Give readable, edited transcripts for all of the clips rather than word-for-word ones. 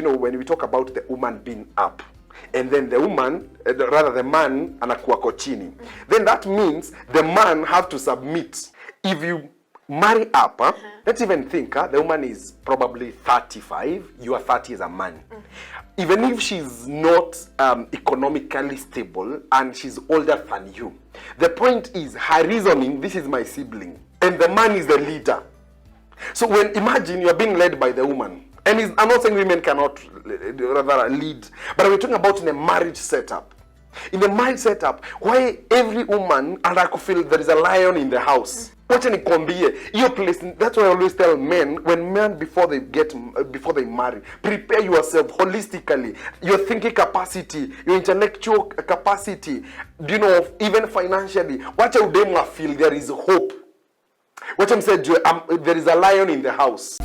you know, when we talk about the woman being up, and then the woman, rather the man, anakuwa kochini, then that means the man have to submit. If you marry up, let's even think, the woman is probably 35, you are 30 as a man. Even if she's not economically stable and she's older than you, the point is her reasoning, this is my sibling, and the man is the leader. So when, imagine you're being led by the woman, and I'm not saying women cannot rather lead, but we're talking about in a marriage setup. In a marriage setup, why every woman, and I could feel there is a lion in the house. What any combie, your place. That's why I always tell men, when men before they marry, prepare yourself holistically. Your thinking capacity, your intellectual capacity, you know, even financially. What you them feel there is hope. What I'm saying, there is a lion in the house.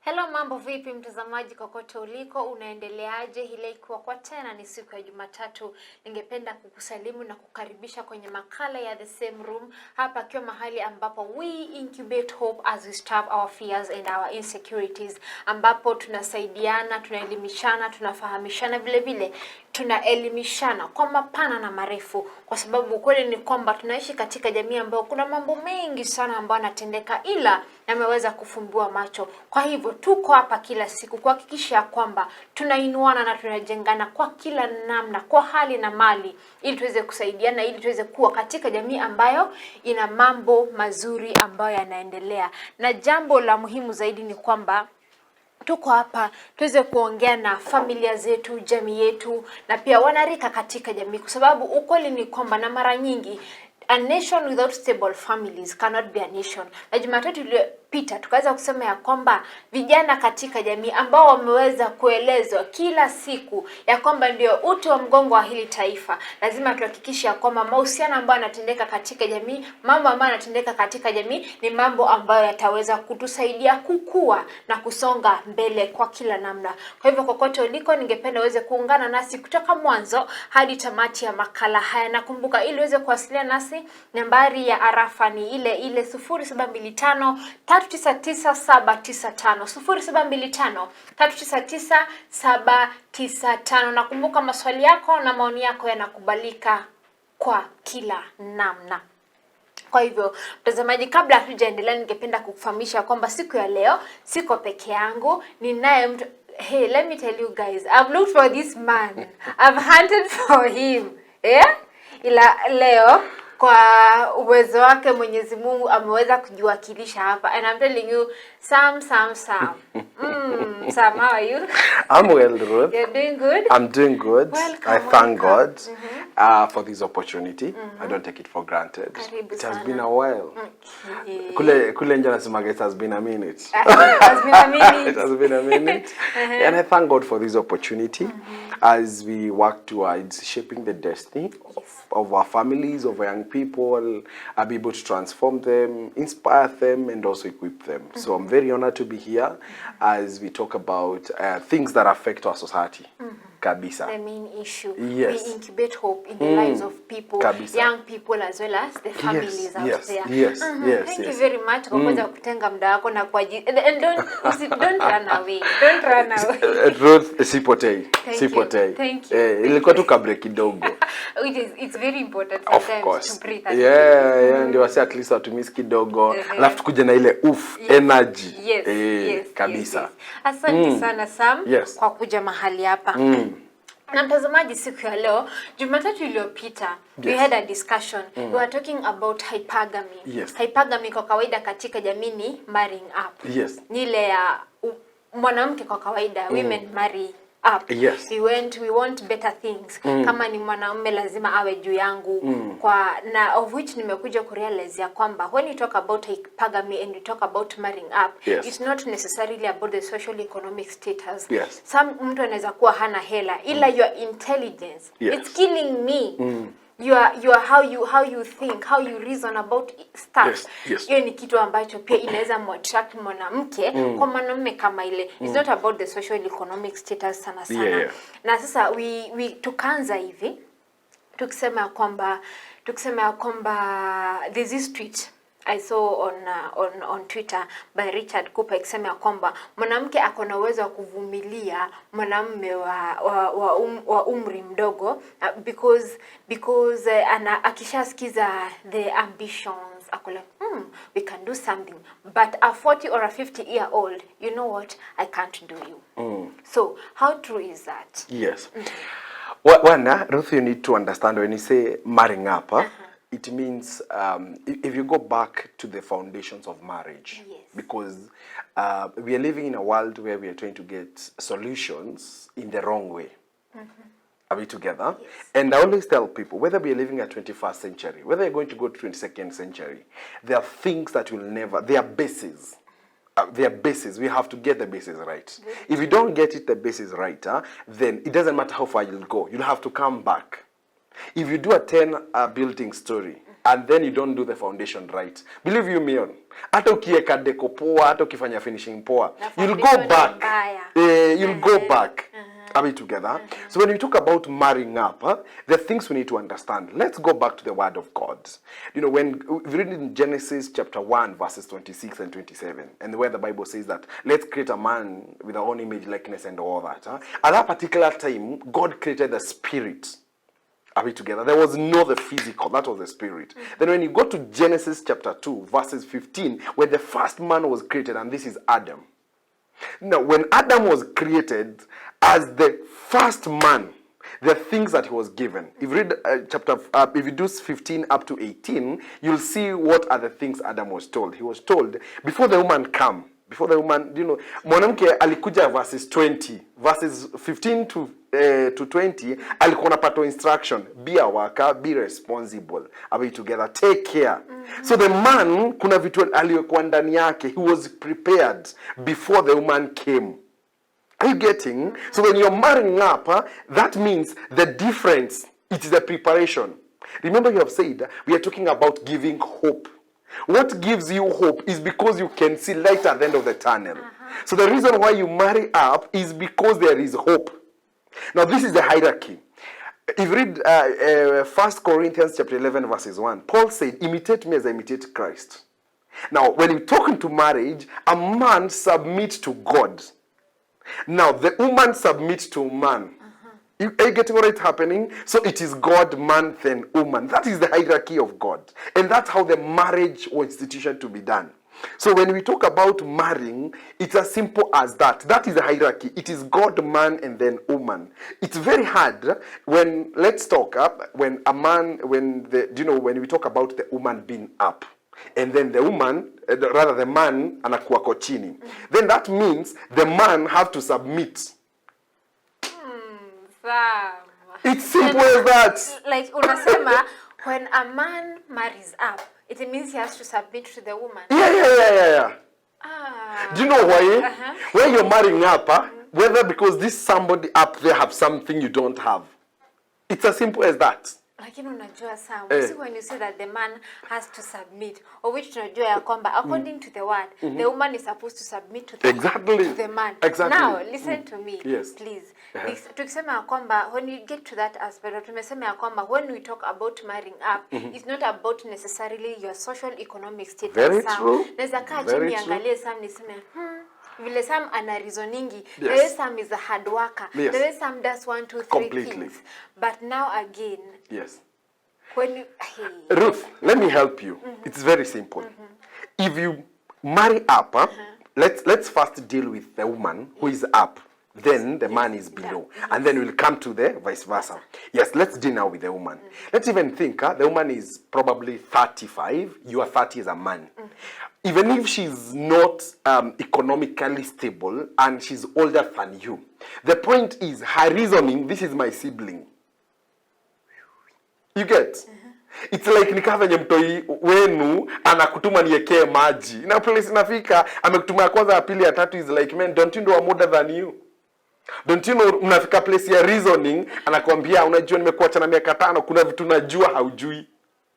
Hello, mambo vipi mtazamaji kokote uliko, unaendeleaje? Hile ikiwa kwa tena ni siku ya Jumatatu, ningependa kukusalimu na kukaribisha kwenye makala ya The Same Room, hapa kiwa mahali ambapo we incubate hope as we stop our fears and our insecurities, ambapo tunasaidiana, tunaelimishana, tunafahamishana, vile vile tunaelimishana kwa mapana na marefu, kwa sababu ukweli ni kwamba tunaishi katika jamii ambayo kuna mambo mengi sana ambayo yanatendeka ila yameweza kufumbua macho. Kwa hivyo tuko hapa kila siku kuhakikisha kwamba tunainuana na tunajengana kwa kila namna, kwa hali na mali, ili tuweze kusaidiana, ili tuweze kuwa katika jamii ambayo ina mambo mazuri ambayo yanaendelea. Na jambo la muhimu zaidi ni kwamba tuko hapa tuweze kuongea na familia zetu, jamii yetu, na pia wanarika katika jamii, kwa sababu ukweli ni kwamba na mara nyingi a nation without stable families cannot be a nation. Na Jumatatu iliyopita tukaweza kusema ya kwamba vijana katika jamii ambao wameweza kuelezwa kila siku ya kwamba ndio uti wa mgongo wa hili taifa, lazima tuhakikishe ya kwamba mahusiano ambayo yanatendeka katika jamii, mambo ambayo yanatendeka katika jamii ni mambo ambayo yataweza kutusaidia kukua na kusonga mbele kwa kila namna. Kwa hivyo kokote uliko, ningependa uweze kuungana nasi kutoka mwanzo hadi tamati ya makala haya. Nakumbuka ili uweze kuwasiliana nasi, nambari ya arafa ni ile 0725 399 795 0725 399 795. Nakumbuka maswali yako na maoni yako yanakubalika kwa kila namna. Kwa hivyo mtazamaji, kabla hatujaendelea, ningependa kukufahamisha kwamba siku ya leo siko peke yangu, ninaye mtu. Hey, let me tell you guys, I've looked for this man. I've hunted for him. Ila leo kwa uwezo wake Mwenyezi Mungu ameweza kujiwakilisha hapa, and I'm telling you, Sam. Sam, how are you? I'm well, Ruth. You're doing good? I'm doing good. Welcome, I thank God welcome. for this opportunity. I don't take it for granted. Karibu It has sana. been a while. Okay. Kule nje nasema it has been a minute. It has been a minute. It has been a minute. And I thank God for this opportunity as we work towards shaping the destiny of our families, of our young people, I'll be able to transform them, inspire them, and also equip them. So I'm very honored to be here as we talk about things that affect our society. Kabisa. The main issue. Yes. We incubate hope in the lives of people, Kabisa. young people as well as the families out there. Yes. Thank you very much kwa kuweza kutenga muda wako na kwa and don't run away. Don't run away. Ruth, sipotei. Thank you. Ilikuwa tu kabla kidogo. It's very important Of sometimes course. to breathe. Yeah, ndio wasi at least watumisi kidogo. Alafu tukuje na ile energy. Yes. Kabisa. Asante sana Sam Yes. kwa kuja mahali hapa. Na mtazamaji, siku ya leo Jumatatu iliyopita we had a discussion. We were talking about hypergamy. Hypergamy kwa kawaida katika jamii ni marrying up. Ni ile ya mwanamke kwa kawaida, women marry up. We want better things. Kama ni mwanaume lazima awe juu yangu. Na of which nimekuja kurealize ya kwamba when you talk about hypergamy and you talk about marrying up, it's not necessarily about the socio-economic status. Some mtu anaweza kuwa hana hela ila your intelligence, it's killing me. You are how you think, how you reason about stuff. Hiyo ni kitu ambacho pia inaweza attract mwanamke kwa mwanamume kama ile. It's not about the social economic status sana. Na sasa we tukaanza hivi tukisema kwamba tukisema kwamba there's this tweet I saw on Twitter by Richard Cooper ikisema kwamba mwanamke ako na uwezo wa kuvumilia mwanamume wa umri mdogo because akishasikiza the ambitions ako like we can do something, but a 40 or a 50-year-old, you know what, I can't do you. So how true is that? Yes. One, Ruth, you need to understand when you say marrying up, it means if you go back to the foundations of marriage, Yes. because we are living in a world where we are trying to get solutions in the wrong way. Are we together? Yes. And I always tell people, whether we are living at 21st century, whether you're going to go to 22nd century, there are things that will never, they are bases. They are bases. We have to get the bases right. If you don't get the bases right, then it doesn't matter how far you'll go. You'll have to come back. If you do a 10 building story and then you don't do the foundation right, believe you me, hata ukieka deco poa, hata ukifanya finishing poa, you'll go back. You'll go back. Are we together? So when we talk about marrying up, the things we need to understand. Let's go back to the word of God. You know, when we read in Genesis chapter 1, verses 26 and 27, and where the Bible says that, let's create a man with our own image, likeness, and all that. At that particular time, God created the spirit. Are we together? There was no the physical, that was the spirit. Then when you go to Genesis chapter 2, verses 15, where the first man was created, and this is Adam. Now, when Adam was created as the first man, the things that he was given. If you read if you do 15 up to 18, you'll see what are the things Adam was told. He was told, before the woman come, before the woman, you know, mwanamke alikuja verses 20, verses 15 to 20, alikuwa napata instruction, be a worker, be responsible. Are we together? Take care. So the man, kuna vitu aliyokuwa ndani yake, he was prepared before the woman came. Are you getting? So when you're marrying up, that means the difference, it is the preparation. Remember you have said, we are talking about giving hope. What gives you hope is because you can see light at the end of the tunnel. So the reason why you marry up is because there is hope. Now this is the hierarchy. If you read 1 Corinthians chapter 11 verses 1, Paul said, imitate me as I imitate Christ. Now when you're talking to marriage, a man submits to God. Now the woman submits to man. Are you getting what is happening? So it is God, man, then woman. That is the hierarchy of God. And that's how the marriage or institution to be done. So when we talk about marrying, it's as simple as that. That is the hierarchy. It is God, man, and then woman. It's very hard when, let's talk up, when a man, when we talk about the woman being up, and then the woman, rather the man, anakuwa kochini. Then that means the man have to submit. It's simple as that. Like unasema, when a man marries up, it means he has to submit to the woman. Yeah. Do you know why? When you're marrying up, whether because this somebody up there have something you don't have. It's as simple as that. Lakini unajua Sam, see when you say that the man has to submit, or which tunajua ya kwamba according to the word, the woman is supposed to submit to the man. Exactly. Now, listen to me, yes. please. Tukisema ya kwamba, when you get to that aspect, tumesema ya kwamba when we talk about marrying up, it's not about necessarily your social economic status. Very true. Naweza kaa chini angalie Sam niseme, vile Sam ana reasoningi, the way Sam is a hard worker, the way Sam does 1, 2, 3 completely things. But now again, yes. When you, Ruth, let me help you. It's very simple. If you marry up, let's first deal with the woman who is up. Then the man is below. And then we'll come to the vice versa. Yes, let's deal now with the woman. Let's even think the woman is probably 35. You are 30 as a man. Even if she's not economically stable and she's older than you, the point is her reasoning, this is my sibling. You get? It's like nikavanye mtoi wenu anakutuma niekee maji. Na place inafika amekutuma ya kwanza ya pili ya tatu is like, man, don't you know I'm older than you? Don't you know unafika place ya reasoning anakuambia unajua nimekuacha na miaka 5 kuna vitu najua haujui.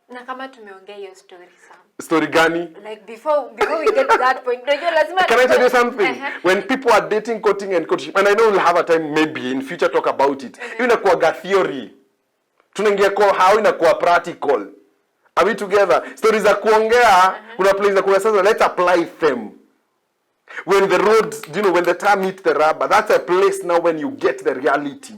Na kama tumeongea hiyo story Sam. Story gani? Like before we get to that point, unajua lazima. Can I tell you something? When people are dating, courting and courtship, and I know we'll have a time maybe in future talk about it. Inakuwa theory. Tunaingia kwa how inakuwa practical. Are we together? Stories za kuongea, kuna place za kuongea sasa, let's apply them. When the road, when the time hits the rubber, that's a place now when you get the reality.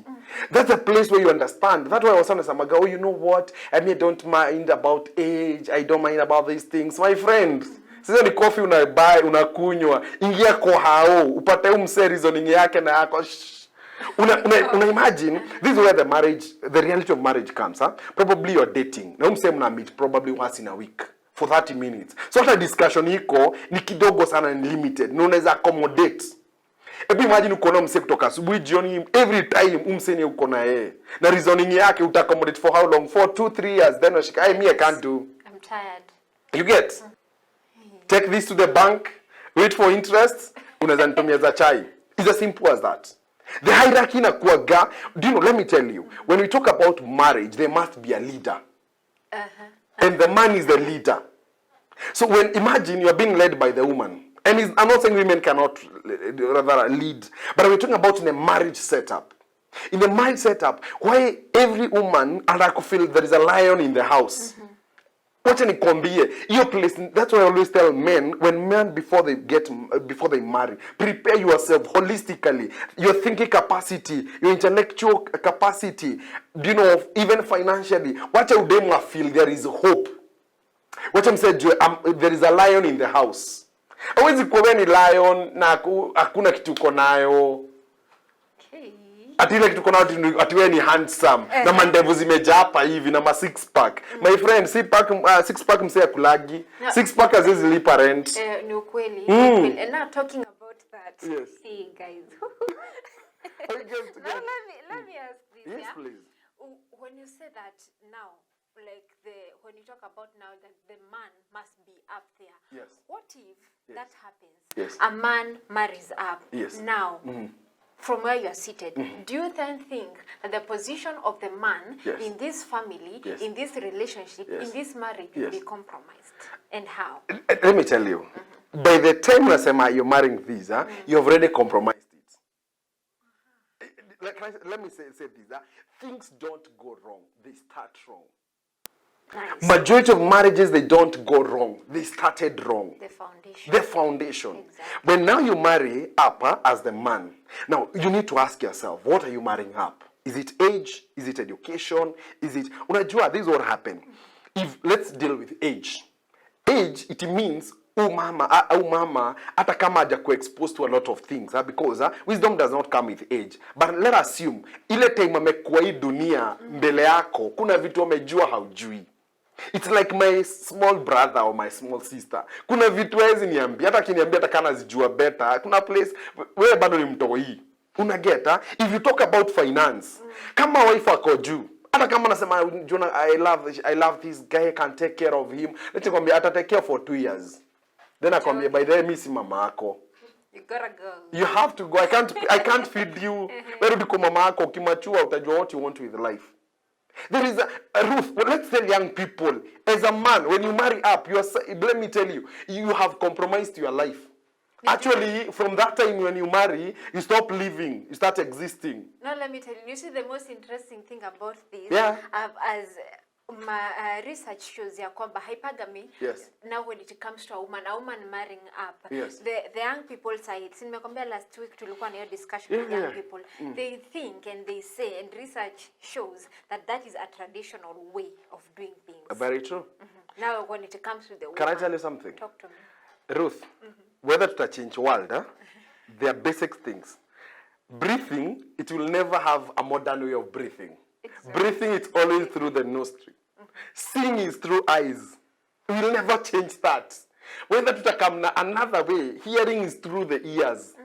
That's a place where you understand. That's why I was saying to Samaga, oh, you know what? I mean, I don't mind about age. I don't mind about these things. My friend, sasa ni coffee unabuy, unakunywa, ingia kwa hao, upate umse reasoning yake na yako. Una imagine, this is where the reality of marriage comes. Huh? Probably you're dating. Na umse mna meet probably once in a week. For 30 minutes. So hata discussion hiko ni kidogo sana and limited. Na unaweza accommodate. Ebu imagine uko na mse kutoka asubuhi jioni, every time umse ni uko na yeye. Na reasoning yake uta accommodate for how long? For 2-3 years. Then unashika, me I can't do. I'm tired. You get? Take this to the bank, wait for interest, unaweza nitumia za chai. It's as simple as that. The hierarchy inakuwaga, let me tell you, when we talk about marriage, there must be a leader. And the man is the leader. So when imagine you are being led by the woman, and I'm not saying women cannot rather lead, but we're talking about in a marriage setup. In the marriage setup, why every woman and I could feel there is a lion in the house. Wacha nikwambie, your place. That's why I always tell men, when men before they marry, prepare yourself holistically. Your thinking capacity, your intellectual capacity, even financially. Wacha udemu feel there is hope. Wacha mse there is a lion in the house. Hawezi kuwa ni lion na hakuna kitu uko nayo. Ati ile kitu kuna ati wewe ni handsome na mandevu zimejaa hapa hivi na ma six pack. My friend, six pack msee kulagi. Six pack haziwezi lipa rent. Ni ukweli. And now talking about that. Yes. Hey guys. Now let me ask this. Yes, yeah? please. When you say that now, like when you talk about now that the man must be up there. Yes. What if that happens? Yes. A man marries up. Yes. Now. From where you are seated, do you then think that the position of the man in this family, in this relationship, in this marriage will be compromised? And how? Let me tell you. By the time you're marrying this, you've already compromised it. Let me say this. Things don't go wrong. They start wrong. Nice. Majority of marriages, they don't go wrong. They started wrong. The foundation. Exactly. When now you marry up as the man, now you need to ask yourself, what are you marrying up? Is it age? Is it education? Is it... Unajua, this is what happened. Let's deal with age. Age, it means mama hata kama hajakuwa exposed to a lot of things, because wisdom does not come with age. But let us assume ile time amekuwa hii dunia mbele yako, kuna vitu amejua haujui. It's like my small brother or my small sister. Kuna vitu hezi niambia, hata kiniambia hata kana zijua better. Kuna place wewe bado ni mtoi. Unageta, if you talk about finance, kama wife ako juu, hata kama nasema Jonah, I love this guy, can take care of him. Let's kwambia ata take care for 2 years. Then akwambia by the way mimi si mama yako. You gotta go. You have to go. I can't feed you. Wewe rudi mama yako, ukimachua utajua what you want with life. There is a Ruth, well, let's tell young people, as a man, when you marry up, let me tell you, you have compromised your life. Actually, from that time when you marry, you stop living, you start existing. No, let me tell you, you see the most interesting thing about this, as my research shows ya kwamba hypergamy, now when it comes to a woman marrying up, the young people side, nimekwambia last week tulikuwa na hiyo discussion with young people, they think and they say, and research shows that is a traditional way of doing things. Very true. Now when it comes to the woman, can I tell you something? Talk to me. Ruth, whether to change world, there are basic things. Breathing, it will never have a modern way of breathing. Exactly. Breathing is always through the nostril. Seeing is through eyes. We will never change that. Whether to come another way, hearing is through the ears.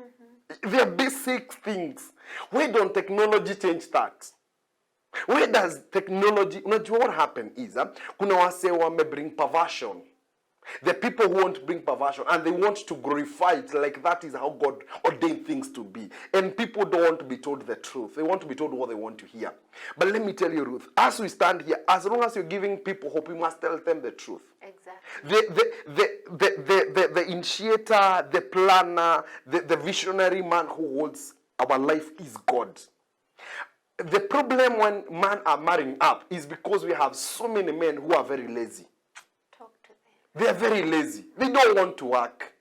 They are basic things. Where don't technology change that? Where does technology... What happened is, kuna wase wame bring perversion. The people who want to bring perversion and they want to glorify it like that is how God ordained things to be. And people don't want to be told the truth. They want to be told what they want to hear. But let me tell you, Ruth, as we stand here, as long as you're giving people hope, you must tell them the truth. Exactly. The initiator, the planner, the visionary man who holds our life is God. The problem when men are marrying up is because we have so many men who are very lazy. They are very lazy. They don't want to work.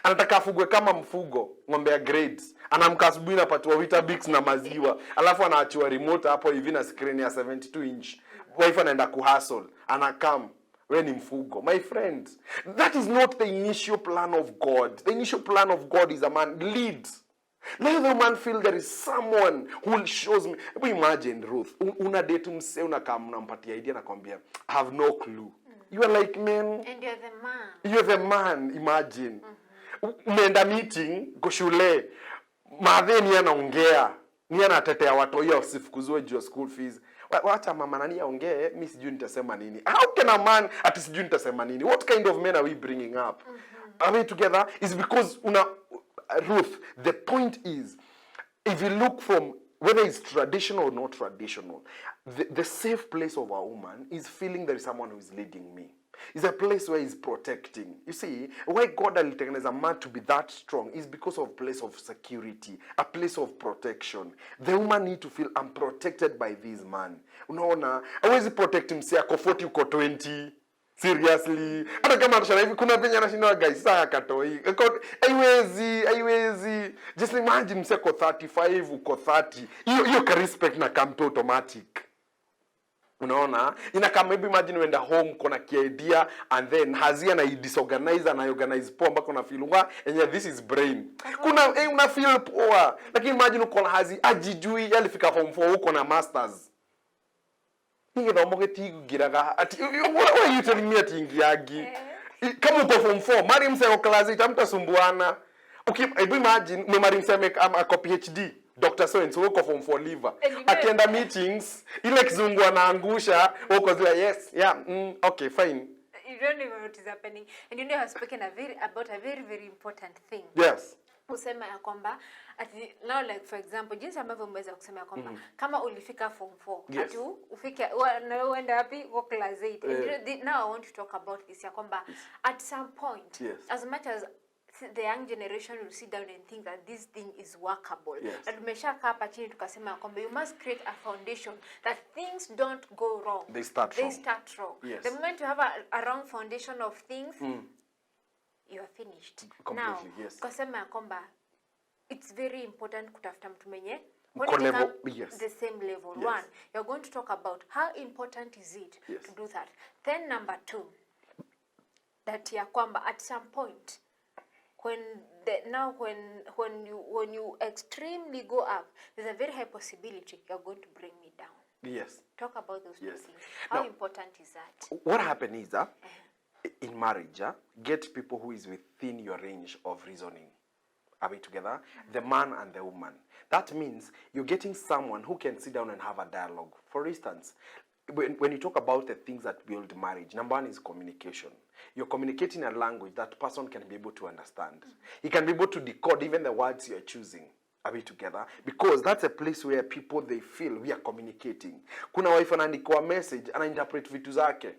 Anataka afugwe kama mfugo, ng'ombe ya grades. Anamka asubuhi na patiwa Weetabix na maziwa. Alafu anaachiwa remote hapo hivi na screen ya 72 inch. Wife anaenda kuhustle. Anakam. We ni mfugo. My friend, that is not the initial plan of God. The initial plan of God is a man leads. Let the man feel there is someone who will shows me. Imagine Ruth, una date mse unakam unampatia idea na kwambia I have no clue. You are like, man. And you're the man. You're the man, imagine. Umeenda meeting, go shule. Madhe ni anaongea. Ni anatetea watu hiyo usifukuzwe juu school fees. Wacha mama nani aongee, mimi sijui nitasema nini. How can a man ati sijui nitasema nini? What kind of men are we bringing up? Are we together? Is because Ruth, the point is, if you look from whether it's traditional or not traditional, the safe place of a woman is feeling there is someone who is leading me. It's a place where he's protecting. You see, why God alitengeneza a man to be that strong is because of a place of security, a place of protection. The woman need to feel, I'm protected by this man. Unaona, hawezi protect msi ako 40 uko 20. Seriously. Hata kama anashana hivi kuna venye anashinda guys saa katoi. Haiwezi. Just imagine msi ako 35 uko 30. Hiyo ka respect na come to automatic. Unaona? Kama maybe imagine uenda home kuna idea and then hazia na disorganize na organize poa mpaka una feel and this is brain. Kuna una feel poa. Lakini imagine uko na hazi ajijui alifika form 4 uko na masters. Ningethomo getigiraga ati what are you telling me ati ingiagi? Kama uko form 4 mari mseko class itamtasumbuana. Okay, imagine umemari mseme ako PhD. Dr. So and so uko form 4 liver. Akienda meetings, ile kizungu anaangusha, uko zile yes, yeah, okay, fine. You don't even know what is happening. And you know, I have spoken about a very, very important thing. Yes. Usema ya kwamba, now like for example, jinsi ambavyo umeweza kusema ya kwamba, kama ulifika form 4, yes. ati ufike, uenda wapi, go class 8. Now I want to talk about this ya kwamba, at some point, yes. as much as the young generation will sit down and think that this thing is workable. Yes. Na tumeshaka hapa chini tukasema kwamba you must create a foundation that things don't go wrong. They start wrong. Yes. Yes. The moment you have a wrong foundation of things, you are finished. Completely, now, yes. Tukasema kwamba it's very important kutafuta mtu mwenye yes. the same level. Yes. One, you're going to talk about how important is it yes. to do that. Then number 2, that ya kwamba at some point when you extremely go up, there's a very high possibility you're going to bring me down. Yes. Talk about those yes. two things. How important is that? What happens is in marriage, get people who is within your range of reasoning. Are we together? The man and the woman. That means you're getting someone who can sit down and have a dialogue. For instance, when you talk about the things that build marriage, number 1 is communication. You're communicating a language that person can be able to understand. He can be able to decode even the words you're choosing. Are we together? Because that's a place where people, they feel we are communicating. Kuna wife anaandikwa message, interpret vitu zake.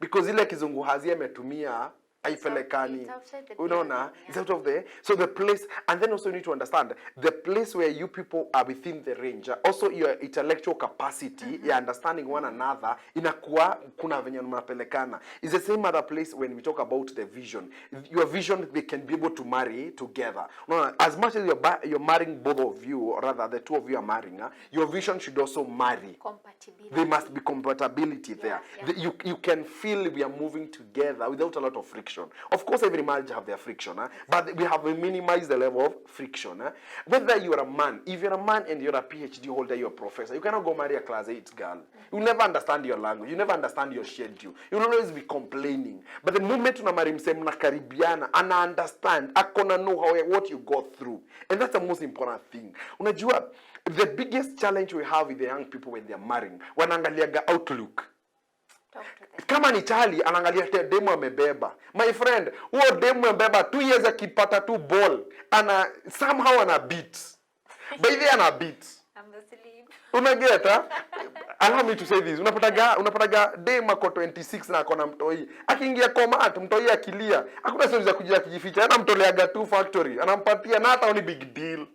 Because ile kizungu hazia metumia, haipelekani. Unaona? It's out of there. So the place, and then also you need to understand, the place where you people are within the range, also your intellectual capacity, your understanding one another, inakuwa kuna venye mnapelekana. It's the same other place when we talk about the vision. Your vision, they can be able to marry together. No, as much as you're marrying both of you, or rather the two of you are marrying, your vision should also marry. Compatibility. There must be compatibility there. Yeah. You can feel we are moving together without a lot of friction. Of course, every marriage have their friction, but we have minimized the level of friction. Whether you are a man, if you're a man and you're a PhD holder, you're a professor, you cannot go marry a class 8 girl. You'll never understand your language. You never understand your schedule. You'll always be complaining. But the moment una marry mse mnakaribiana, ana understand, akona know what you go through. And that's the most important thing. Unajua, the biggest challenge we have with the young people when they're marrying, wanaangaliaga outlook. Kama ni chali anaangalia demo amebeba. My friend, huo demo amebeba 2 years akipata 2 ball, somehow ana beat. By the ana beat. I'm asleep. Unageta? Allow me to say this. Unapataga demo ako 26 na akona mtoi. Akiingia command mtoi akilia. Hakuna stories za kujia kujificha. Anamtoleaga 2 factory. Anampatia na hata only big deal.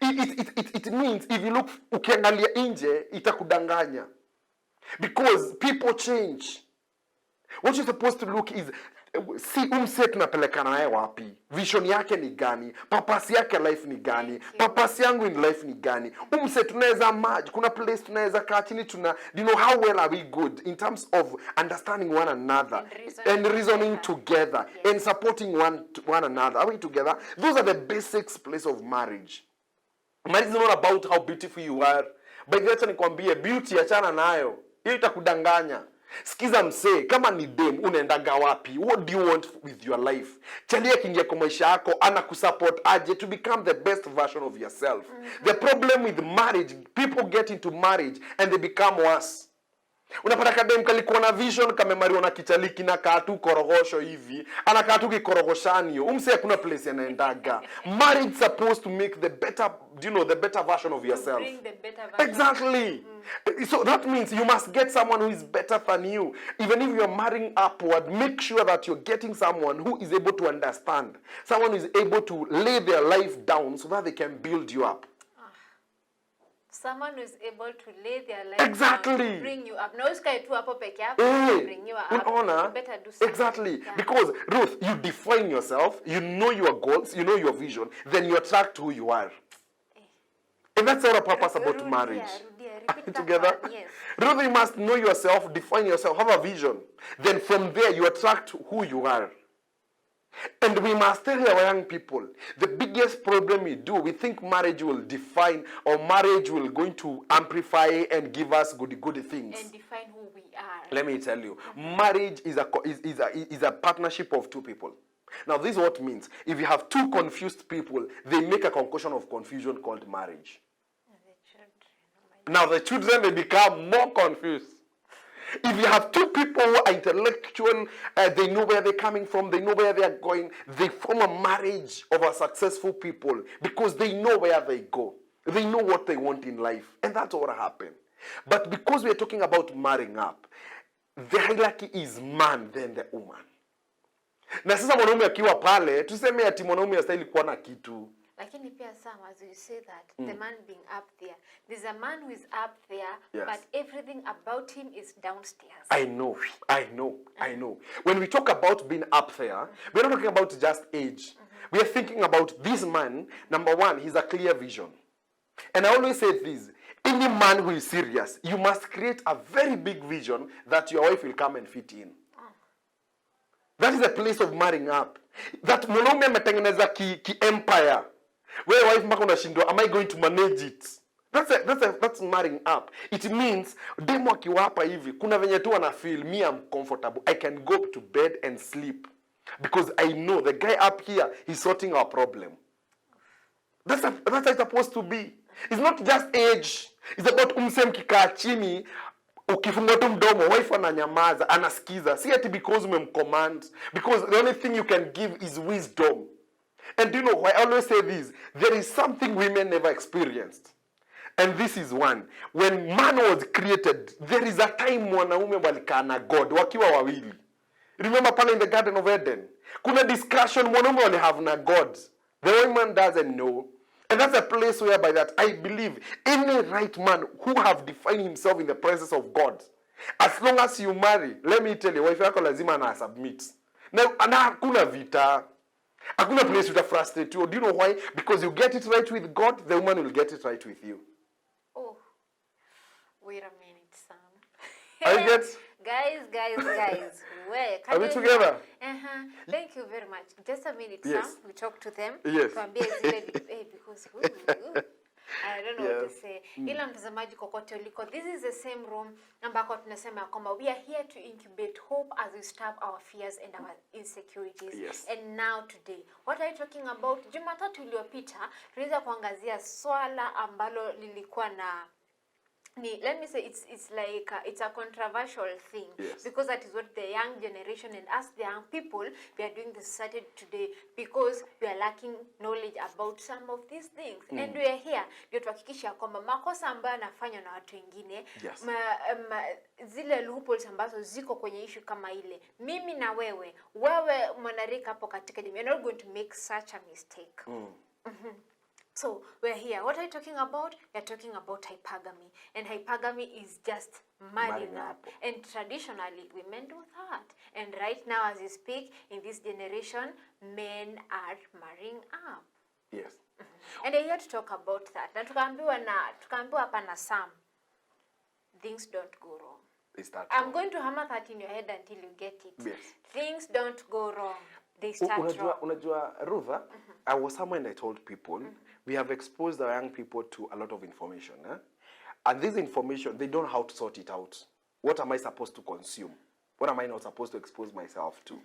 It means if you look ukiangalia nje itakudanganya. Because people change. What you're supposed to look is, si umse tunapelekana naye wapi, vision yake ni gani, purpose yake life ni gani, purpose yangu in life ni gani, umse tunaweza merge, kuna place tunaweza kaa chini you know, how well are we good in terms of understanding one another and reasoning together and supporting one another. Are we together? Those are the basics place of marriage. Marriage is not about how beautiful you are. By the way, nikwambie, beauty achana nayo, hiyo itakudanganya. Sikiza msee, kama ni dem unaendaga wapi? What do you want with your life? Chalia kingia kwa maisha yako ana kusupport aje to become the best version of yourself. The problem with marriage, people get into marriage and they become worse. Unapata kadem kalikuwa na vision kamemariwa na kichaliki na katu korogosho hivi, ana katu kikorogoshanio. Umse kuna place anaendaga. Marriage supposed to make the better, you know, the better version of yourself. Bring the better version. Exactly. So that means you must get someone who is better than you. Even if you're marrying upward, make sure that you're getting someone who is able to understand. Someone who is able to lay their life down so that they can build you up. Someone who is able to lay their life exactly. down to bring you up. No, it's going to hapo peke yako to bring you up. Honor, you better do something. Exactly. Yeah. Because, Ruth, you define yourself, you know your goals, you know your vision, then you attract who you are. And that's our purpose about marriage. Repeat Together? Yes. Ruth, you must know yourself, define yourself, have a vision. Then from there, you attract who you are. And we must tell our young people, the biggest problem we do, we think marriage will define or marriage will going to amplify and give us good things. And define who we are. Let me tell you, marriage is a partnership of two people. Now this is what it means. If you have two confused people, they make a concoction of confusion called marriage. Now the children, they become more confused. If you have two people who are intellectual, they know where they're coming from, they know where they are going, they form a marriage of a successful people because they know where they go. They know what they want in life. And that's what happened. But because we're talking about marrying up, the hierarchy is man, then the woman. Na sasa mwanaume akiwa pale, tuseme ati mwanaume astahili kuwa na kitu. Lakini pia Sam, as you say that, the man being up there, there's a man who is up there, yes. but everything about him is downstairs. I know. When we talk about being up there, we're not talking about just age. We are thinking about this man, number one, he's a clear vision. And I always say this, any man who is serious, you must create a very big vision that your wife will come and fit in. That is the place of marrying up. That mwanaume ametengeneza ki empire. Where wife mpaka unashindwa, am I going to manage it? That's marrying up. It means demo akiwa hapa hivi, kuna venye tu ana feel me I'm comfortable. I can go to bed and sleep because I know the guy up here he's sorting our problem. That's how it's supposed to be. It's not just age. It's about umse mkikaa chini ukifungua tu mdomo wife ananyamaza anasikiza. See it because umemcommand, because the only thing you can give is wisdom. And you know why I always say this? There is something women never experienced. And this is one. When man was created, there is a time mwanaume walikaa na God wakiwa wawili. Remember pale in the Garden of Eden? Kuna discussion mwanaume wali have na God. The woman doesn't know. And that's a place whereby that I believe any right man who have defined himself in the presence of God, as long as you marry, let me tell you, wife yako lazima na submit. Na hakuna vita. Hakuna place uta frustrate you. Do you know why? Because you get it right with God, the woman will get it right with you. Oh, wait a minute, Sam. Are you get? Guys. Where? Are we together? Thank you very much. Just a minute, yes. Sam. We talk to them. Yes. Because I don't know what to say. Ila mtazamaji kokote uliko, this is the same room ambako tunasema kwamba we are here to incubate hope as we stop our fears and our insecurities. Yes. And now today, what are you talking about? Jumatatu iliyopita tuliweza kuangazia swala ambalo lilikuwa na let me say it's like it's a controversial thing. Yes. Because that is what the young generation and us the young people we are doing this Saturday today, because we are lacking knowledge about some of these things. And we are here ndio tuhakikisha kwamba makosa ambayo yanafanywa na watu wengine, yes. Zile loopholes ambazo ziko kwenye issue kama ile, mimi na wewe mwanarika hapo katika jamii, you're not going to make such a mistake. So we're here. What are you talking about? You're talking about hypergamy. And hypergamy is just marrying up. And traditionally, women do that. And right now, as you speak, in this generation, men are marrying up. Yes. And I'm here to talk about that. Na tukaambiwa hapa na Sam, things don't go wrong. Is that I'm wrong? going to hammer that in your head until you get it. Yes. Things don't go wrong. They start wrong. Unajua, Rutha, I was somewhere and I told people, we have exposed our young people to a lot of information. And this information, they don't know how to sort it out. What am I supposed to consume? What am I not supposed to expose myself to?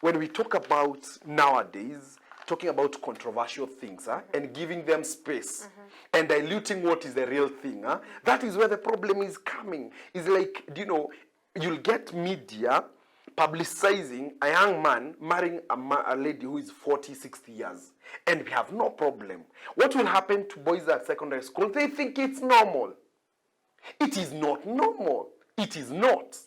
When we talk about nowadays, talking about controversial things and giving them space and diluting what is the real thing, that is where the problem is coming. It's like, you'll get media publicizing a young man marrying a lady who is 40, 60 years. And we have no problem. What will happen to boys at secondary school? They think it's normal. It is not normal. It is not.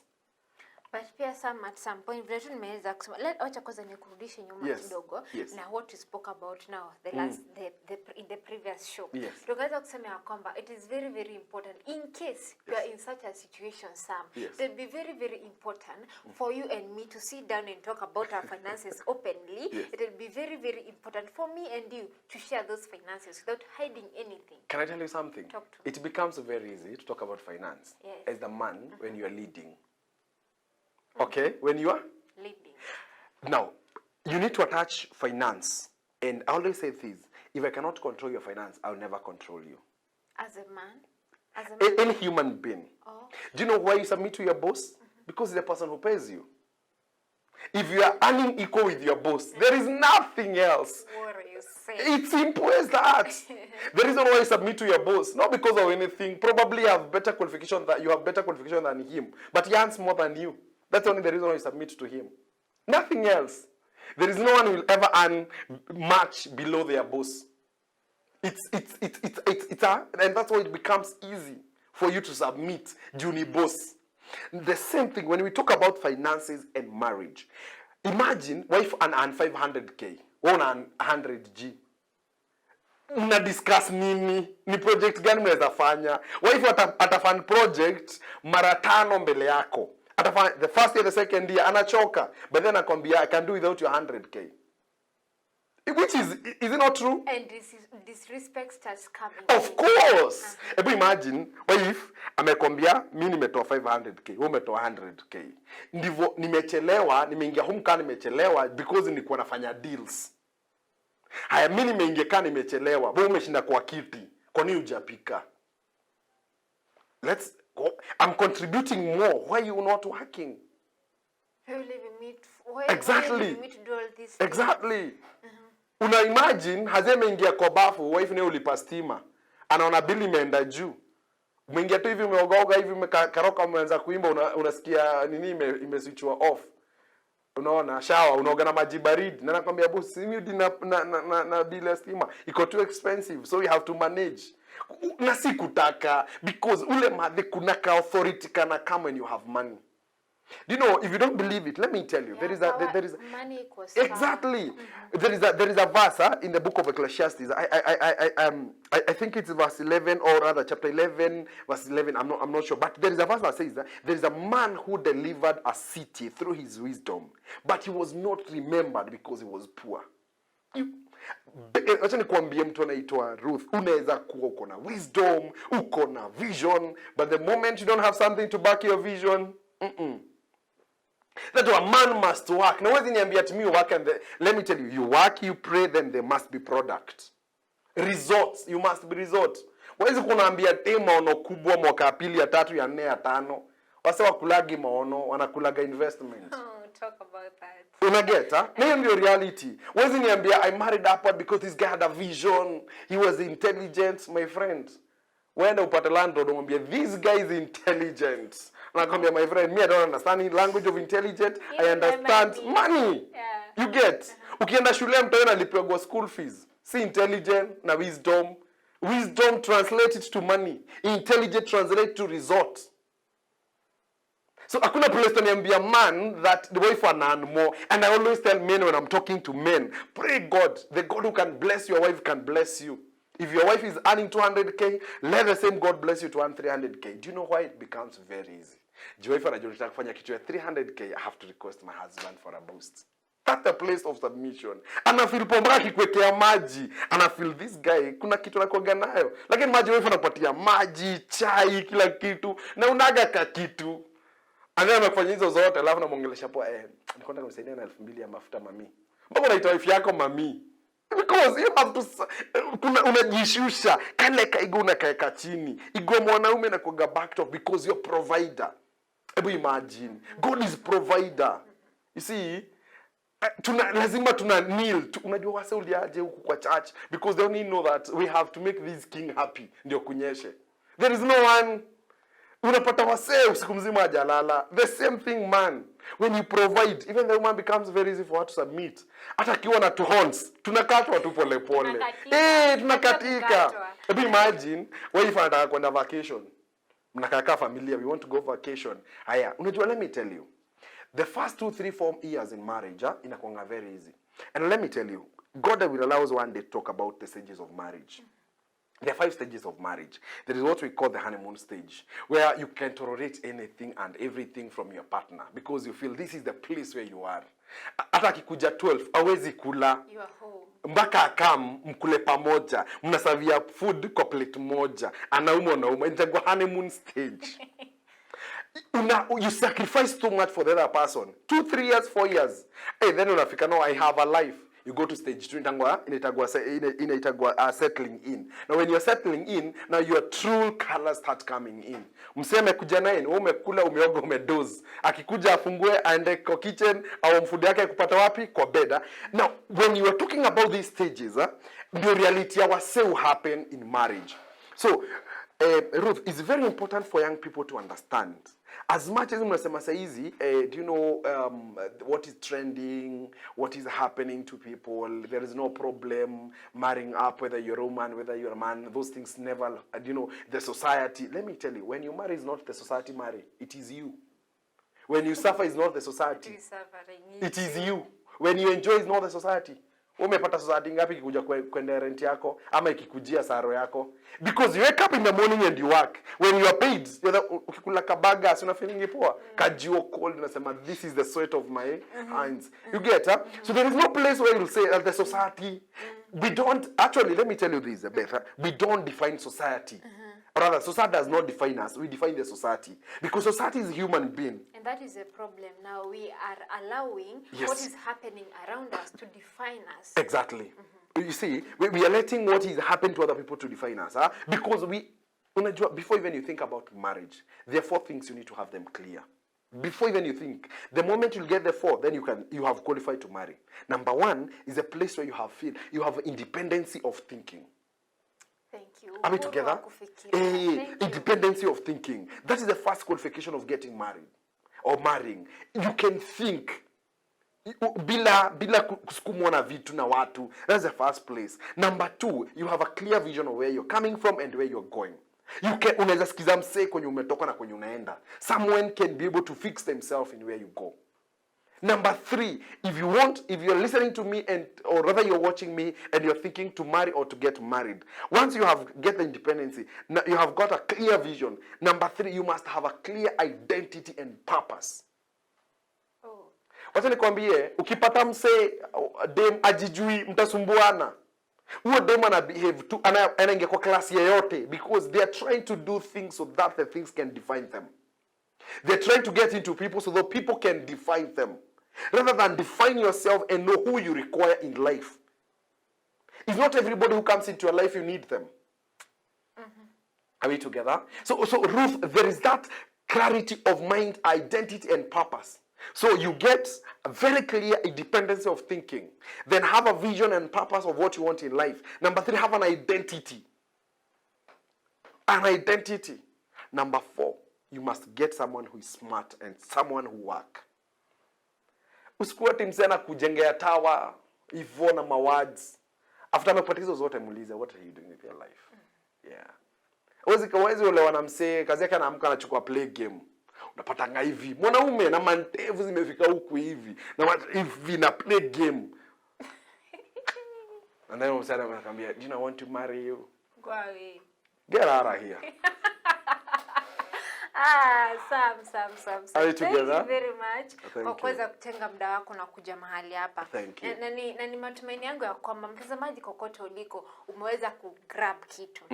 But pia Sam, at some point, vile tu nimeweza kusema, wacha kwanza nikurudishe nyuma kidogo na what we spoke about now, in the previous show. Yes. Tukaweza kusema ya kwamba it is very, very important, in case you are in such a situation, Sam, it will be very, very important for you and me to sit down and talk about our finances openly. It will be very, very important for me and you to share those finances without hiding anything. Can I tell you something? Talk to me. It becomes very easy to talk about finance as the man when you are leading. Okay, when you are leading. Now, you need to attach finance. And I always say this, if I cannot control your finance, I'll never control you. As a man? As a man? Any human being. Oh. Do you know why you submit to your boss? Because he's the person who pays you. If you are earning equal with your boss, there is nothing else. What are you saying? It's simple as that. The reason why you submit to your boss, not because of anything, probably you have better qualification than him, but he earns more than you. That's only the reason why you submit to him. Nothing else. There is no one who will ever earn much below their boss. And that's why it becomes easy for you to submit juni boss. The same thing when we talk about finances and marriage. Imagine wife earn 500k, one earn 100g. Una discuss nini? Ni project gani mnaweza fanya? Wife atafund project mara 5 mbele yako. The first year, the second year, anachoka. But then akwambia, I can do without your 100k. Which is it not true? And disrespect starts coming. Of course. Ebu imagine, wife, amekwambia, mimi nimetoa 500k, wewe umetoa 100k. Ndivyo, nimechelewa, nimeingia home kaa nimechelewa, because nilikuwa nafanya deals. Haya, mimi nimeingia kaa nimechelewa, wewe umeshinda kwa kiti, kwa nini hujapika? I'm contributing more. Why are you not working? Exactly. Exactly. Una imagine hazeme ingia kwa bafu, wife naye ulipa stima. Anaona bili imeenda juu. Umeingia tu hivi umeoga hivi umekaroka umeanza kuimba unasikia nini imeswitchwa off. Unaona shower unaoga na maji baridi. Na nakwambia boss, mimi na bili ya stima iko too expensive, so we have to manage. Na si kutaka, because ule madhe kuna ka authority kana come when you have money. Do you know, if you don't believe it, let me tell you, there is money equals exactly. There is a verse in the book of Ecclesiastes. I think it's verse 11 or rather chapter 11 verse 11. I'm not sure, but there is a verse that says that there is a man who delivered a city through his wisdom, but he was not remembered because he was poor. Acha nikwambie mtu anaitwa Ruth, unaweza kuwa uko na wisdom, uko na vision, but the moment you don't have something to back your vision, that's why a man must work. Now whether niambia to me work and let me tell you, you work, you pray, then there must be product. Results, you must be result. Wawezi kunaambia maono kubwa mwaka pili ya 3 ya 4 ya 5. Wase wakulagi maono, wanakulaga investment. Talk about that. Unageta? Na hiyo ndio reality. Wezi niambia I married upward because this guy had a vision. He was intelligent, my friend. Wenda upate landlord umwambia this guy is intelligent. Nakwambia my friend, me I don't understand the language of intelligent. I understand money. Yeah. You get? Ukienda shule mtu analipiwa school fees. Si intelligent na wisdom. Wisdom translate it to money. Intelligent translate to result. So hakuna place taniambia man that the wife will earn more. And I always tell men when I'm talking to men, pray God, the God who can bless your wife can bless you. If your wife is earning 200k, let the same God bless you to earn 300k. Do you know why it becomes very easy? Wife anajua nataka kufanya kitu ya 300k, I have to request my husband for a boost. That's the place of submission. Ana feel pomba kikwekea maji. Ana feel this guy kuna kitu anakuaga nayo. Lakini maji wife anakupatia maji, chai, kila kitu na unaga ka kitu. Anaanza kufanya hizo zote alafu namuongelesha poa nikwenda kumsaidia na 2000 ya mafuta mami. Mbona unaita wife yako mami? Because you have to unajishusha kale kaigo unakaeka chini. Igo mwanaume na kuga back top because you're provider. Ebu imagine. God is provider. You see, lazima tuna kneel. Unajua wase uliaje huku kwa church because they only know that we have to make this king happy ndio kunyeshe. There is no one. Unapata wase usiku mzima hajalala. The same thing man. When you provide, even the woman becomes very easy for her to submit. Hata kiwa na two horns, tunakatwa tu pole pole. Tunakatika. Ebu imagine, wife anataka kwenda vacation. Mnakaa familia, we want to go vacation. Haya, unajua let me tell you. The first 2, 3, 4 years in marriage, inakuanga very easy. And let me tell you, God will allow us one day to talk about the stages of marriage. There are 5 stages of marriage. There is what we call the honeymoon stage, where you can tolerate anything and everything from your partner because you feel this is the place where you are. Hata akikuja 12, hawezi kula. You are home. Mpaka akam mkule pamoja, mnasavia food kwa plate moja, anauma. Inaitwa honeymoon stage. You sacrifice too much for the other person. 2, 3 years, 4 years. Then unafika no, I have a life. You go to stage 2, inaitagwa settling in. Now when you're settling in, now your true colors start coming in. Mseme kuja naye, umekula, umeoga, umedoze. Akikuja afungue aende kwa kitchen au mfude yake kupata wapi? Kwa beda. Now when you are talking about these stages, the reality ya wase will happen in marriage. So Ruth, it's very important for young people to understand. As much as mnasema saizi, do you know what is trending, what is happening to people? There is no problem marrying up, whether you're a woman, whether you're a man. Those things never, you know, the society. Let me tell you, when you marry, it's not the society marry. It is you. When you suffer, it's not the society. It is you. When you enjoy, it's not the society. Umepata society ngapi kikuja kwenda rent yako ama ikikujia saro yako? Because you wake up in the morning and you work. When you are paid, ukikula kabaga si una feeling poa. Kajio cold unasema this is the sweat of my hands. You get up? So there is no place where you say the society. We don't actually, let me tell you this, Beth. We don't define society. Rather, society does not define us. We define the society. Because society is a human being. And that is a problem. Now we are allowing what is happening around us to define us. Exactly. You see, we are letting what is happening to other people to define us. Because before even you think about marriage, there are 4 things you need to have them clear. Before even you think, the moment you get the 4, then you have qualified to marry. Number 1 is a place where you have independency of thinking. Thank you. Are we together? Independency of thinking. That is the first qualification of getting married or marrying. You can think bila kusukumwa na vitu na watu. That's the first place. Number 2, you have a clear vision of where you're coming from and where you're going. Unaweza sikiza msee kwenye umetoka na kwenye unaenda. Someone can be able to fix themselves in where you go. Number 3, if you're listening to me or rather you're watching me and you're thinking to marry or to get married, once you get the independency, you have got a clear vision. Number 3, you must have a clear identity and purpose. Wacha nikwambie, ukipata msee dem ajijui mtasumbuana. Huyo dem ana behave tu anaingia kwa class yoyote because they are trying to do things so that the things can define them. They're trying to get into people so that people can define them. Rather than define yourself and know who you require in life. It's not everybody who comes into your life you need them. Are we together? So Ruth, there is that clarity of mind, identity, and purpose. So you get a very clear independence of thinking. Then have a vision and purpose of what you want in life. Number 3, have an identity. An identity. Number 4, you must get someone who is smart and someone who work. Usikuwa timsena kujengea tawa, hivyo na mawords. After amepatizo zote muulize, what are you doing with your life? Yeah. Uwezi olewa na msee, kazi yake anaamka anachukua play game. Unapata nga hivi. Mwanaume na mantevu zimefika huku hivi. Na hivi na play game. And then msee anakuambia, do you know I want to marry you? Get out of here. Sam. Are you Thank together? you very much kwa kuweza you. kutenga muda wako na kuja mahali hapa. Thank you. Na ni matumaini yangu ya kwamba mtazamaji kokote uliko umeweza kugrab kitu.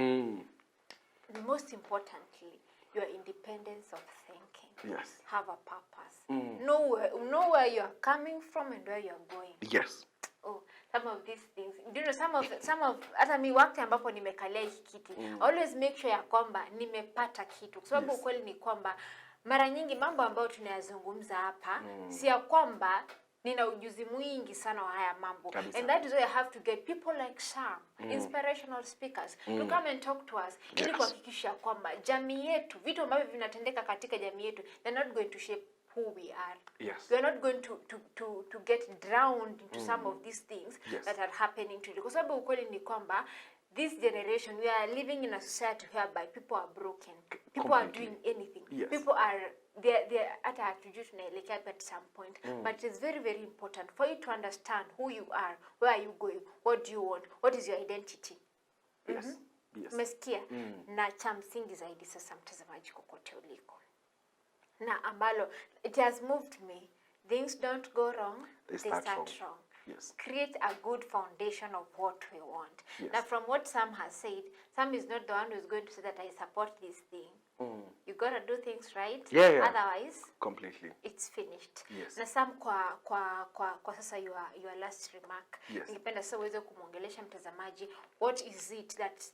Most importantly, your independence of thinking. Yes. Have a purpose. Know where you are coming from and where you are going. Yes. Oh, some of these things. Do you know some of hata mi wakati ambapo nimekalia hiki kiti, always make sure ya kwamba nimepata kitu. Kwa sababu ukweli ni kwamba mara nyingi mambo ambayo tunayazungumza hapa si ya kwamba nina ujuzi mwingi sana wa haya mambo. Kabisa. And that is why I have to get people like Sam, inspirational speakers, to come and talk to us. Ili kuhakikisha kwamba jamii yetu, vitu ambavyo vinatendeka katika jamii yetu, they're not going to shape who we are. Yes. We are not going to get drowned into some of these things that are happening today. Kwa sababu ukweli ni kwamba this generation, we are living in a society whereby people are broken. People are doing anything. Yes. People are they're at a at some point. But it is very, very important for you to understand who you are, where are you going, what do you want, what is your identity. Yes. Yes. Umesikia? Na cha msingi zaidi sasa mtazamaji kokote uliko. Na ambalo it has moved me. Things don't go wrong, they start wrong. Yes. Create a good foundation of what we want. Yes. Now from what Sam has said, Sam is not the one who is going to say that I support this thing. You gotta do things right. Yeah. Otherwise, completely. It's finished. Yes. Na Sam kwa sasa your last remark. Yes. Ningependa sasa uweze kumwongelesha mtazamaji, what is it that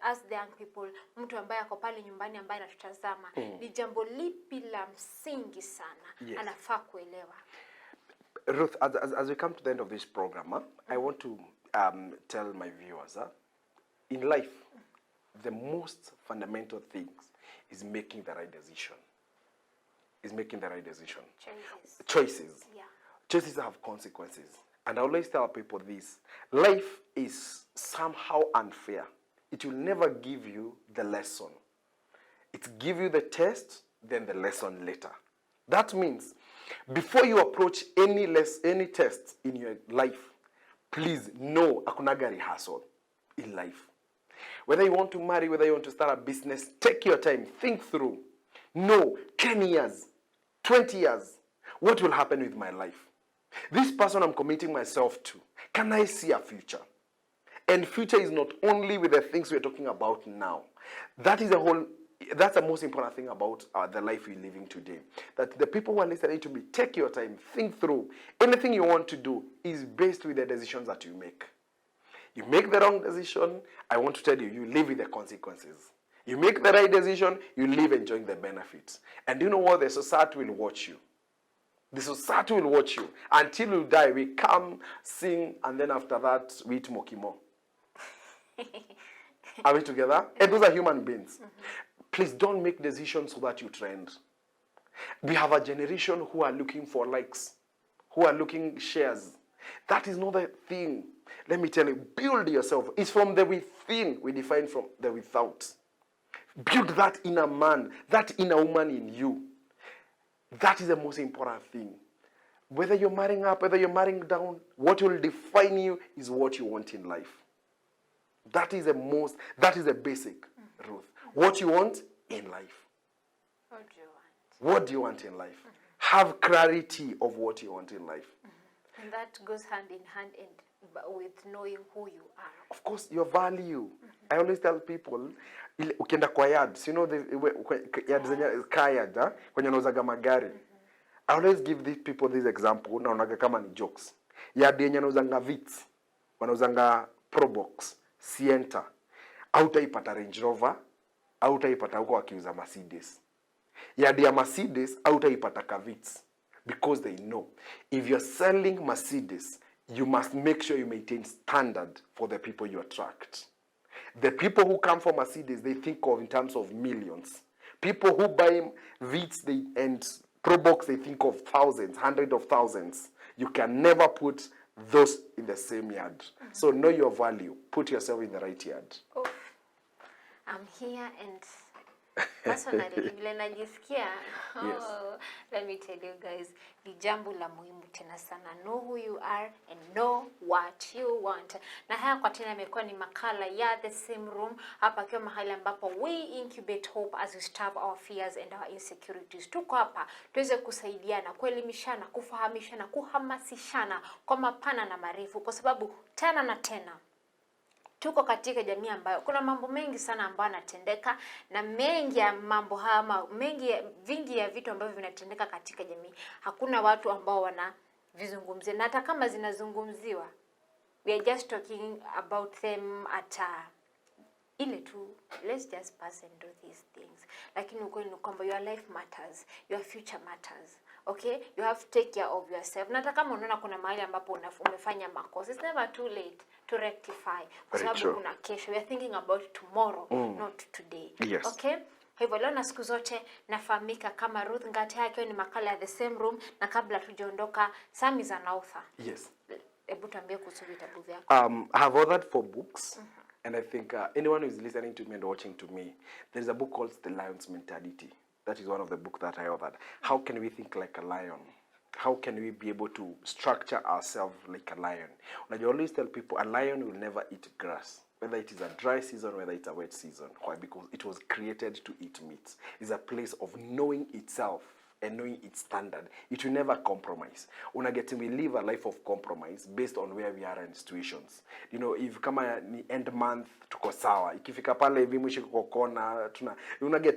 as the young people, mtu ambaye ako pale nyumbani ambaye anatutazama, ni jambo lipi la msingi sana anafaa kuelewa? Ruth, as we come to the end of this program, I want to tell my viewers, in life, the most fundamental things is making the right decision. Choices. Yeah. Choices have consequences. And I always tell people this. Life is somehow unfair. It will never give you the lesson. It give you the test, then the lesson later. That means, before you approach any test in your life, please know akunaga rehearsal in life. Whether you want to marry, whether you want to start a business, take your time, think through. Know 10 years, 20 years, what will happen with my life? This person I'm committing myself to, can I see a future? And future is not only with the things we're talking about now. That's the most important thing about the life we're living today. That the people who are listening to me, take your time, think through. Anything you want to do is based with the decisions that you make. You make the wrong decision, I want to tell you, you live with the consequences. You make the right decision, you live enjoying the benefits. And you know what? The society will watch you. The society will watch you. Until you die, we come, sing, and then after that, we eat mokimo. Are we together? And those are human beings. Please don't make decisions so that you trend. We have a generation who are looking for likes, who are looking shares. That is not the thing. Let me tell you, build yourself. It's from the within we define from the without. Build that inner man, that inner woman in you. That is the most important thing. Whether you're marrying up, whether you're marrying down, what will define you is what you want in life. That is the basic, Ruth. What you want in life. What do you want? What do you want in life? Have clarity of what you want in life. And that goes hand in hand with knowing who you are. Of course, your value. I always tell people, ukienda kwa yards, you know the yards zenye car yard, kwenye unauzaga magari. I always give these people this example, naonaga kama ni jokes. Yard yenye unauzanga Vitz, wanauzanga Probox, Sienta, hautaipata Range Rover, hautaipata huko wakiuza Mercedes. Yard ya Mercedes hautaipata Kavitz, because they know if you're selling Mercedes, you must make sure you maintain standard for the people you attract. The people who come for Mercedes, they think of in terms of millions. People who buy Vitz and Probox, they think of thousands, hundreds of thousands. You can never put those in the same yard. So know your value. Put yourself in the right yard. Oh, I'm here and Personally, vile najisikia, Yes. let me tell you guys, ni jambo la muhimu tena sana. Know who you are and know what you want. Na haya kwa tena imekuwa ni makala ya The Same Room, hapa kwa mahali ambapo we incubate hope as we starve our fears and our insecurities. Tuko hapa tuweze kusaidiana, kuelimishana, kufahamishana, kuhamasishana kwa mapana na marefu, kwa sababu tena na tena tuko katika jamii ambayo kuna mambo mengi sana ambayo yanatendeka, na mengi ya mambo haya, vingi ya vitu ambavyo vinatendeka katika jamii hakuna watu ambao wanavizungumzia, na hata kama zinazungumziwa we are just talking about them at ile tu, let's just pass and do these things. Lakini ukweli ni kwamba your life matters, your future matters. Okay, you have to take care of yourself. Na hata kama unaona kuna mahali ambapo umefanya makosa, it's never too late to rectify, kwa sababu kuna kesho. We are thinking about tomorrow, not today. Yes. Okay, hivyo leo na siku zote nafahamika kama Ruth Ngati, akiwa ni makala ya The Same Room. Na kabla tujaondoka, Sammy is an author. Yes. Hebu tuambie kuhusu vitabu vyako. I have authored 4 books. And I think anyone who is listening to me and watching to me, there is a book called The Lion's Mentality. That is one of the books that I authored. How can we think like a lion? How can we be able to structure ourselves like a lion? I always tell people a lion will never eat grass, whether it is a dry season, whether it's a wet season. Why? Because it was created to eat meat. It's a place of knowing itself and knowing its standard. It will never compromise. We live a life of compromise based on where we are in situations. You know, if kama ni end month tuko sawa, ikifika pale hivi mwisho kwa kona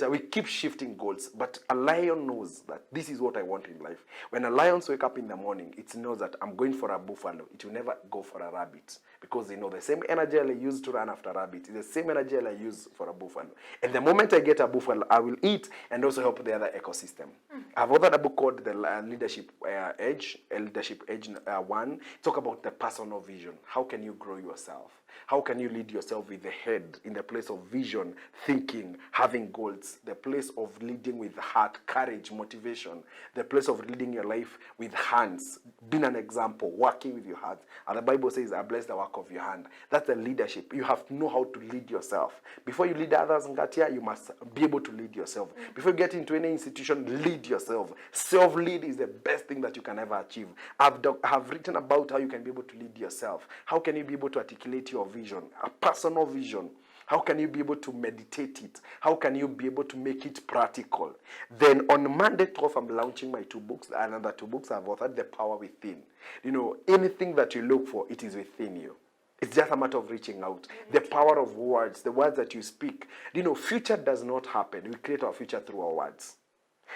we keep shifting goals, but a lion knows that this is what I want in life. When a lion wake up in the morning, it knows that I'm going for a buffalo. It will never go for a rabbit, because they know the same energy I use to run after a rabbit is the same energy I use for a buffalo. And the moment I get a buffalo, I will eat and also help the other ecosystem. I've authored a book called The Leadership Edge, Leadership Edge 1. Talk about the personal vision. How can you grow yourself? How can you lead yourself with the head in the place of vision, thinking, having goals, the place of leading with heart, courage, motivation, the place of leading your life with hands, being an example, working with your heart. And the Bible says, I bless the work of your hand. That's the leadership. You have to know how to lead yourself. Before you lead others, Ngatia, you must be able to lead yourself. Before you get into any institution, lead yourself. Self-lead is the best thing that you can ever achieve. I've written about how you can be able to lead yourself. How can you be able to articulate your vision, a personal vision? How can you be able to meditate it? How can you be able to make it practical? Then on Monday 12th, I'm launching my 2 books. Another 2 books I've authored, The Power Within. You know, anything that you look for, it is within you. It's just a matter of reaching out. The power of words, the words that you speak. You know, future does not happen. We create our future through our words.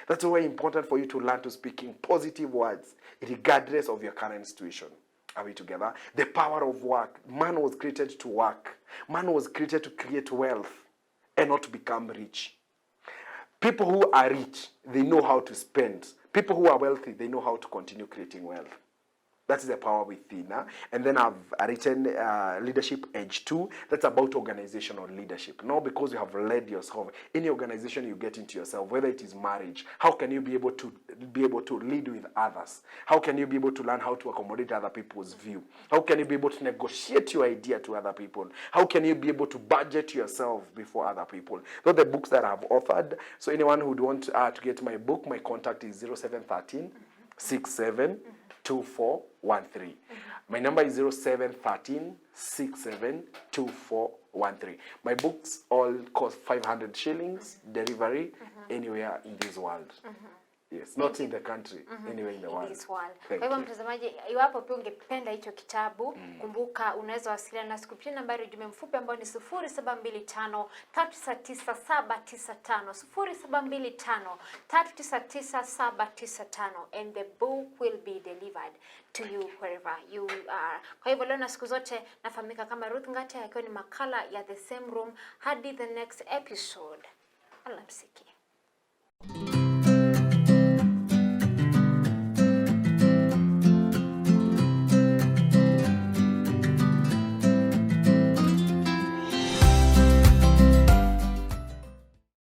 That's why it's important for you to learn to speak in positive words, regardless of your current situation. Are we together? The power of work. Man was created to work. Man was created to create wealth and not to become rich. People who are rich, they know how to spend. People who are wealthy, they know how to continue creating wealth. That is the power within. And then I've written Leadership Edge 2. That's about organizational leadership. Now, because you have led yourself, any organization you get into yourself, whether it is marriage, how can you be able to lead with others? How can you be able to learn how to accommodate other people's view? How can you be able to negotiate your idea to other people? How can you be able to budget yourself before other people? Those are the books that I've authored. So anyone who would want to get my book, my contact is 0713 67 2413. My number is 0713 67 2413. My books all cost 500 shillings, delivery anywhere in this world. Yes, not in the country, anywhere in the world. Kwa hivyo mtazamaji, iwapo pia ungependa hicho kitabu, kumbuka unaweza wasiliana nasi kupitia nambari ya ujumbe mfupi ambayo ni 0725 399 795, 0725 and the book will be delivered to you wherever you are. Kwa hivyo leo na siku zote nafahamika kama Ruth Ngati, akiwa ni makala ya The Same Room. Hadi the next episode. Alamsiki.